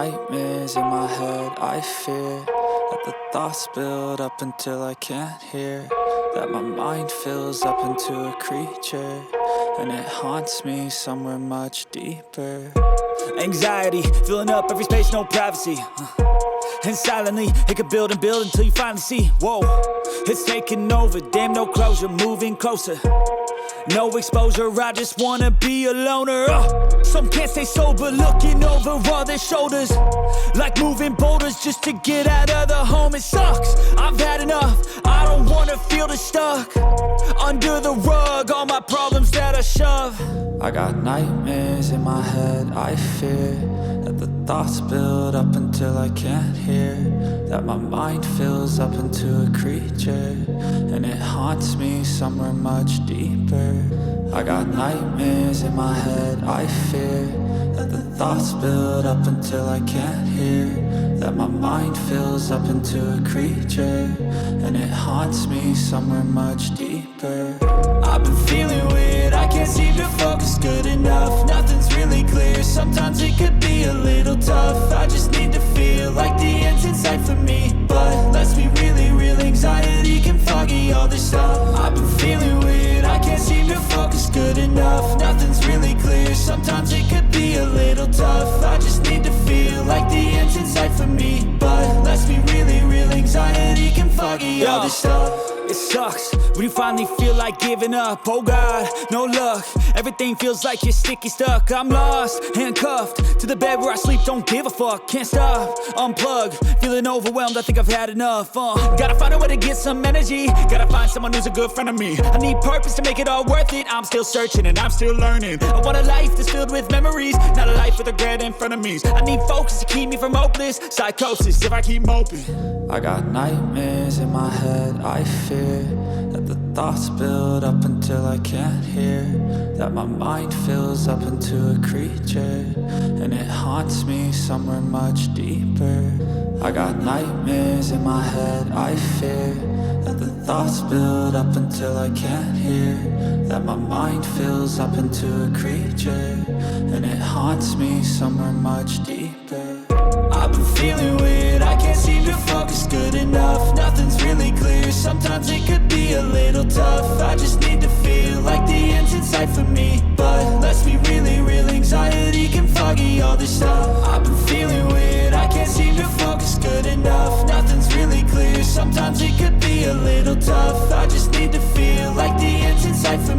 nightmares in my head, I fear that the thoughts build up until I can't hear, that my mind fills up into a creature, and it haunts me somewhere much deeper. Anxiety, filling up every space, no privacy. And silently, it could build and build until you finally see, whoa, it's taking over, damn no closure, moving closer. No exposure, I just wanna be a loner. Some can't stay sober, looking over all their shoulders, like moving boulders just to get out of the home. It sucks, I've had enough, I don't wanna feel the stuck under the rug, all my problems that I shove. I got nightmares in my head, I fear that the thoughts build up until I can't hear, that my mind fills up into a creature, and it haunts me somewhere much deeper. I got nightmares in my head, I fear that the thoughts build up until I can't hear, that my mind fills up into a creature, and it haunts me somewhere much deeper. I've been feeling weird, I can't seem to focus good enough, nothing's really clear, sometimes it could be a little tough. I just need to feel like the end's in sight for me, but let's be really real, anxiety can foggy all this stuff. I've been feeling weird, I can't seem to focus good enough, nothing's really clear, sometimes it could be a little tough. I just need to feel like the end's in sight for me, but let's be really real, anxiety can foggy all this stuff. It sucks when you finally feel like giving up. Oh God, no luck, everything feels like you're sticky stuck. I'm lost, handcuffed to the bed where I sleep, don't give a fuck. Can't stop, unplug, feeling overwhelmed, I think I've had enough. Gotta find a way to get some energy, gotta find someone who's a good friend of me. I need purpose to make it all worth it, I'm still searching and I'm still learning. I want a life that's filled with memories, not a life with regret in front of me. I need focus to keep me from hopeless psychosis if I keep moping. I got nightmares in my head, I fear that the thoughts build up until I can't hear, that my mind fills up into a creature, and it haunts me somewhere much deeper. I got nightmares in my head, I fear that the thoughts build up until I can't hear, that my mind fills up into a creature, and it haunts me somewhere much deeper. I've been feeling weird, I can't seem to focus good enough, nothing's really clear, sometimes it could be a little tough. I just need to feel like the end's in sight for me, but let's be really real, anxiety can foggy all this stuff. I've been feeling weird, I can't seem to focus good enough, nothing's really clear, sometimes it could be a little tough. I just need to feel like the end's in sight for